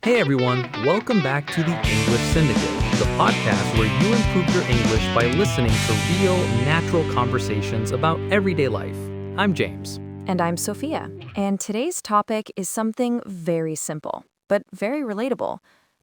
Hey everyone, welcome back to the English Syndicate, the podcast where you improve your English by listening to real, natural conversations about everyday life. I'm James. And I'm Sophia. And today's topic is something very simple, but very relatable.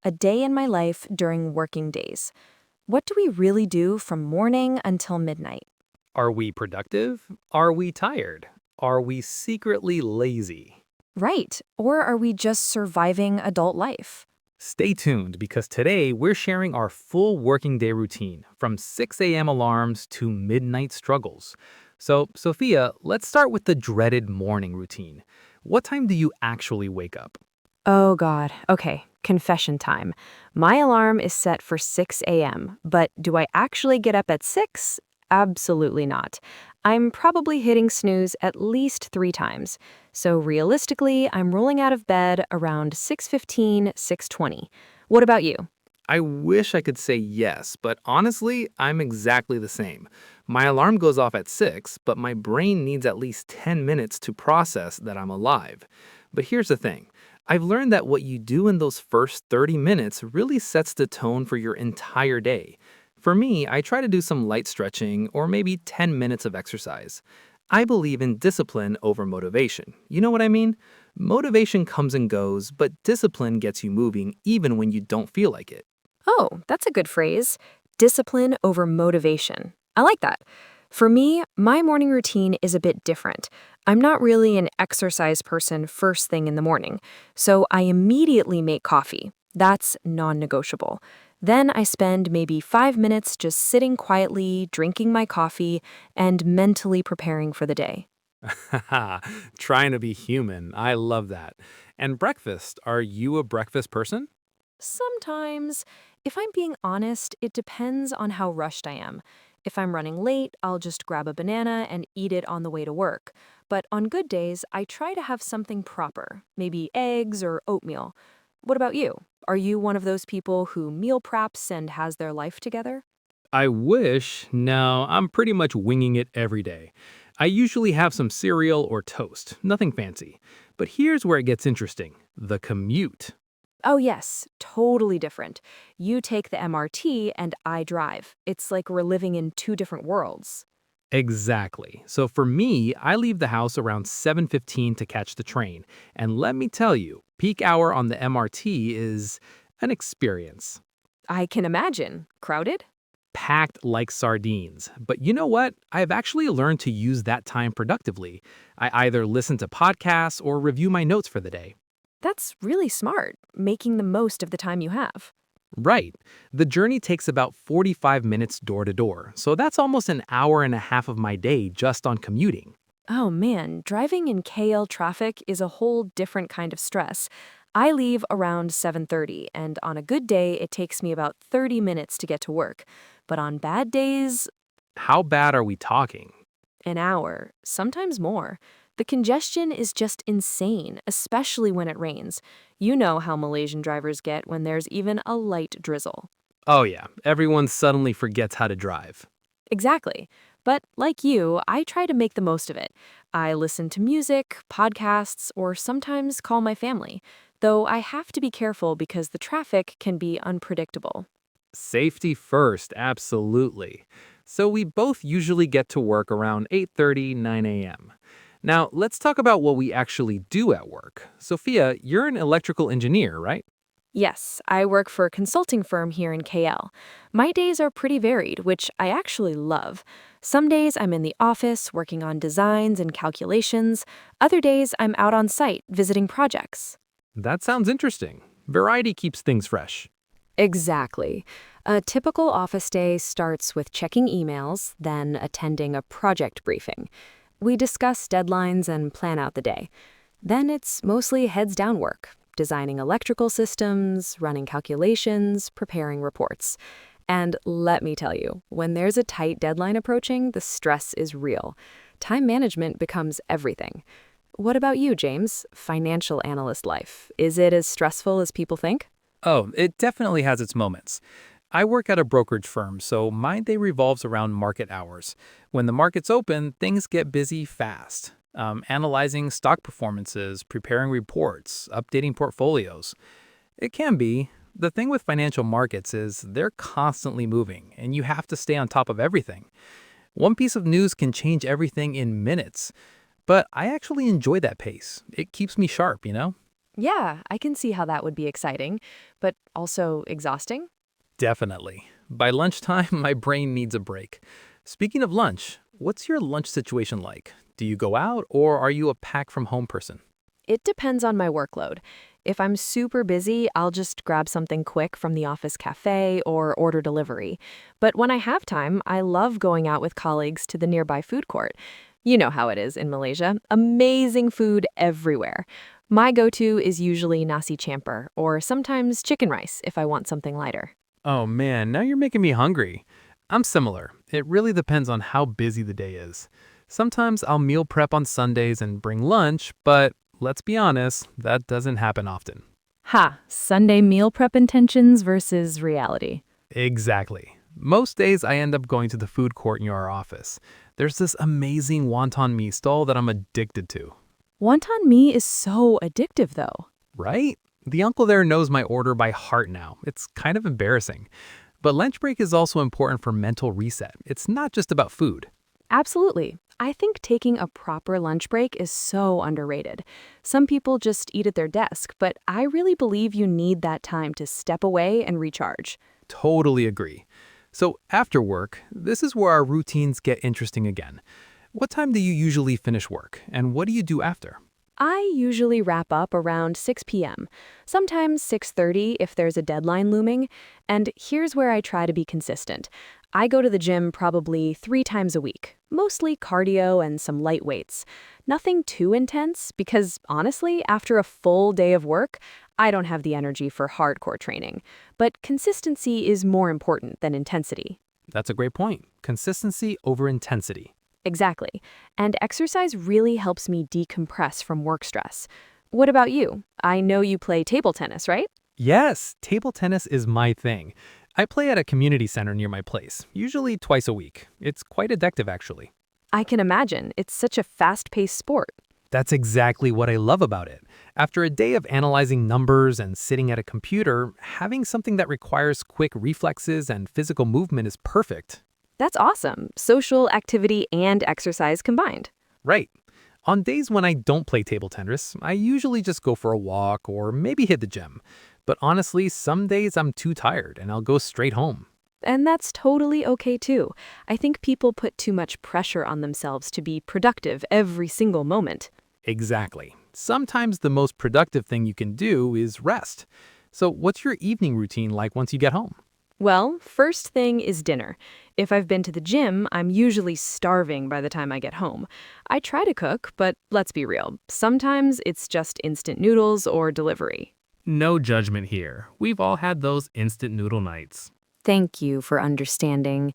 A day in my life during working days. What do we really do from morning until midnight? Are we productive? Are we tired? Are we secretly lazy? Right. Or are we just surviving adult life? Stay tuned because today we're sharing our full working day routine from 6 a.m. alarms to midnight struggles. So, Sophia, let's start with the dreaded morning routine. What time do you actually wake up? Oh, God. Okay, confession time. My alarm is set for 6 a.m., but do I actually get up at 6? Absolutely not. I'm probably hitting snooze at least 3 times. So realistically, I'm rolling out of bed around 6:15, 6:20. What about you? I wish I could say yes, but honestly, I'm exactly the same. My alarm goes off at 6, but my brain needs at least 10 minutes to process that I'm alive. But here's the thing. I've learned that what you do in those first 30 minutes really sets the tone for your entire day. For me, I try to do some light stretching or maybe 10 minutes of exercise. I believe in discipline over motivation. You know what I mean? Motivation comes and goes, but discipline gets you moving even when you don't feel like it. Oh, that's a good phrase. Discipline over motivation. I like that. For me, my morning routine is a bit different. I'm not really an exercise person first thing in the morning, so I immediately make coffee. That's non-negotiable. Then I spend maybe 5 minutes just sitting quietly, drinking my coffee, and mentally preparing for the day. Haha, trying to be human. I love that. And breakfast, are you a breakfast person? Sometimes, if I'm being honest, it depends on how rushed I am. If I'm running late, I'll just grab a banana and eat it on the way to work. But on good days, I try to have something proper, maybe eggs or oatmeal. What about you? Are you one of those people who meal preps and has their life together? I wish. No, I'm pretty much winging it every day. I usually have some cereal or toast, nothing fancy. But here's where it gets interesting the commute. Oh, yes, totally different. You take the MRT and I drive. It's like we're living in two different worlds. Exactly. So for me, I leave the house around 7:15 to catch the train. And let me tell you, peak hour on the MRT is an experience. I can imagine. Crowded? Packed like sardines. But you know what? I've actually learned to use that time productively. I either listen to podcasts or review my notes for the day. That's really smart, making the most of the time you have. Right. The journey takes about 45 minutes door to door, so that's almost an hour and a half of my day just on commuting. Oh man, driving in KL traffic is a whole different kind of stress. I leave around 7:30 and on a good day it takes me about 30 minutes to get to work. But on bad days, How bad are we talking? an hour, sometimes more. The congestion is just insane, especially when it rains. You know how Malaysian drivers get when there's even a light drizzle. Oh, yeah, everyone suddenly forgets how to drive. Exactly. But like you, I try to make the most of it. I listen to music, podcasts, or sometimes call my family, though I have to be careful because the traffic can be unpredictable. Safety first, absolutely. So we both usually get to work around 8:30, 9 a.m. Now, let's talk about what we actually do at work. Sophia, you're an electrical engineer, right? Yes, I work for a consulting firm here in KL. My days are pretty varied, which I actually love. Some days I'm in the office working on designs and calculations. Other days I'm out on site visiting projects. That sounds interesting. Variety keeps things fresh. Exactly. A typical office day starts with checking emails, then attending a project briefing. We discuss deadlines and plan out the day. Then it's mostly heads down work, designing electrical systems, running calculations, preparing reports. And let me tell you, when there's a tight deadline approaching, the stress is real. Time management becomes everything. What about you, James? Financial analyst life. Is it as stressful as people think? Oh, it definitely has its moments. I work at a brokerage firm, so my day revolves around market hours. When the market's open, things get busy fast. Analyzing stock performances, preparing reports, updating portfolios. It can be. The thing with financial markets is they're constantly moving, and you have to stay on top of everything. One piece of news can change everything in minutes, but I actually enjoy that pace. It keeps me sharp, you know? Yeah, I can see how that would be exciting, but also exhausting. Definitely. By lunchtime, my brain needs a break. Speaking of lunch, what's your lunch situation like? Do you go out or are you a pack from home person? It depends on my workload. If I'm super busy, I'll just grab something quick from the office cafe or order delivery. But when I have time, I love going out with colleagues to the nearby food court. You know how it is in Malaysia. Amazing food everywhere. My go-to is usually nasi campur or sometimes chicken rice if I want something lighter. Oh man, now you're making me hungry. I'm similar. It really depends on how busy the day is. Sometimes I'll meal prep on Sundays and bring lunch, but let's be honest, that doesn't happen often. Ha, Sunday meal prep intentions versus reality. Exactly. Most days I end up going to the food court near our office. There's this amazing wonton mee stall that I'm addicted to. Wonton mee is so addictive though. Right? The uncle there knows my order by heart now. It's kind of embarrassing. But lunch break is also important for mental reset. It's not just about food. Absolutely. I think taking a proper lunch break is so underrated. Some people just eat at their desk, but I really believe you need that time to step away and recharge. Totally agree. So after work, this is where our routines get interesting again. What time do you usually finish work, and what do you do after? I usually wrap up around 6 p.m., sometimes 6:30 if there's a deadline looming, and here's where I try to be consistent. I go to the gym probably 3 times a week, mostly cardio and some light weights. Nothing too intense because honestly, after a full day of work, I don't have the energy for hardcore training. But consistency is more important than intensity. That's a great point. Consistency over intensity. Exactly. And exercise really helps me decompress from work stress. What about you? I know you play table tennis, right? Yes, table tennis is my thing. I play at a community center near my place, usually twice a week. It's quite addictive, actually. I can imagine. It's such a fast-paced sport. That's exactly what I love about it. After a day of analyzing numbers and sitting at a computer, having something that requires quick reflexes and physical movement is perfect. That's awesome. Social activity and exercise combined. Right. On days when I don't play table tennis, I usually just go for a walk or maybe hit the gym. But honestly, some days I'm too tired and I'll go straight home. And that's totally okay too. I think people put too much pressure on themselves to be productive every single moment. Exactly. Sometimes the most productive thing you can do is rest. So, what's your evening routine like once you get home? Well, first thing is dinner. If I've been to the gym, I'm usually starving by the time I get home. I try to cook, but let's be real. Sometimes it's just instant noodles or delivery. No judgment here. We've all had those instant noodle nights. Thank you for understanding.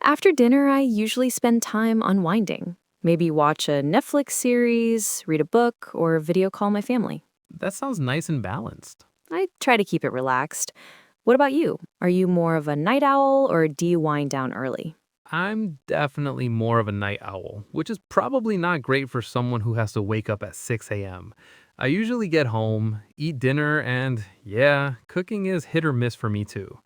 After dinner, I usually spend time unwinding. Maybe watch a Netflix series, read a book, or video call my family. That sounds nice and balanced. I try to keep it relaxed. What about you? Are you more of a night owl or do you wind down early? I'm definitely more of a night owl, which is probably not great for someone who has to wake up at 6 a.m. I usually get home, eat dinner, and yeah, cooking is hit or miss for me too.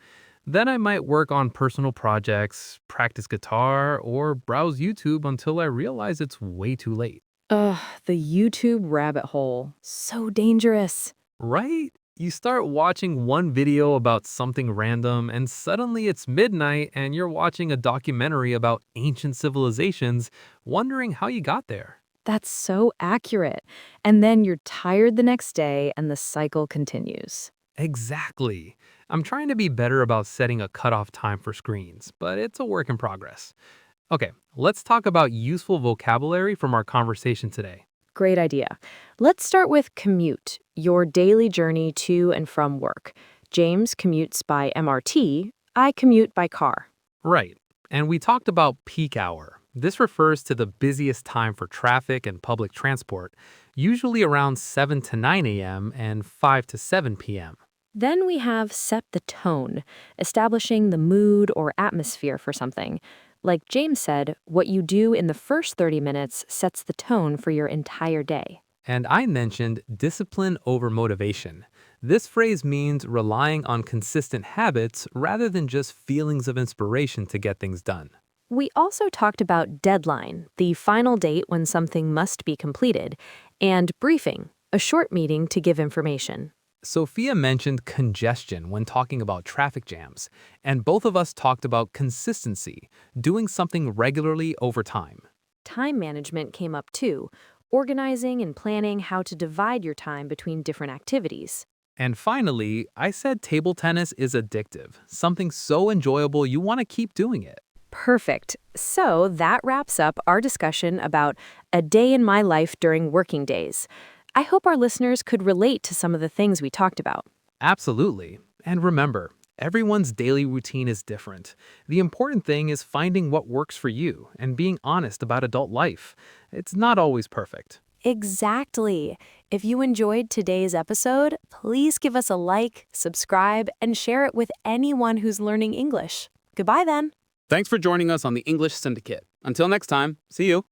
Then I might work on personal projects, practice guitar, or browse YouTube until I realize it's way too late. Ugh, the YouTube rabbit hole. So dangerous. Right? You start watching one video about something random, and suddenly it's midnight and you're watching a documentary about ancient civilizations, wondering how you got there. That's so accurate. And then you're tired the next day and the cycle continues. Exactly. I'm trying to be better about setting a cutoff time for screens, but it's a work in progress. Okay, let's talk about useful vocabulary from our conversation today. Great idea. Let's start with commute, your daily journey to and from work. James commutes by MRT. I commute by car. Right. And we talked about peak hour. This refers to the busiest time for traffic and public transport, usually around 7 to 9 a.m. and 5 to 7 p.m. Then we have set the tone, establishing the mood or atmosphere for something. Like James said, what you do in the first 30 minutes sets the tone for your entire day. And I mentioned discipline over motivation. This phrase means relying on consistent habits rather than just feelings of inspiration to get things done. We also talked about deadline, the final date when something must be completed, and briefing, a short meeting to give information. Sophia mentioned congestion when talking about traffic jams, and both of us talked about consistency, doing something regularly over time. Time management came up too, organizing and planning how to divide your time between different activities. And finally, I said table tennis is addictive, something so enjoyable you want to keep doing it. Perfect. So that wraps up our discussion about a day in my life during working days. I hope our listeners could relate to some of the things we talked about. Absolutely. And remember, everyone's daily routine is different. The important thing is finding what works for you and being honest about adult life. It's not always perfect. Exactly. If you enjoyed today's episode, please give us a like, subscribe, and share it with anyone who's learning English. Goodbye then. Thanks for joining us on the English Syndicate. Until next time, see you.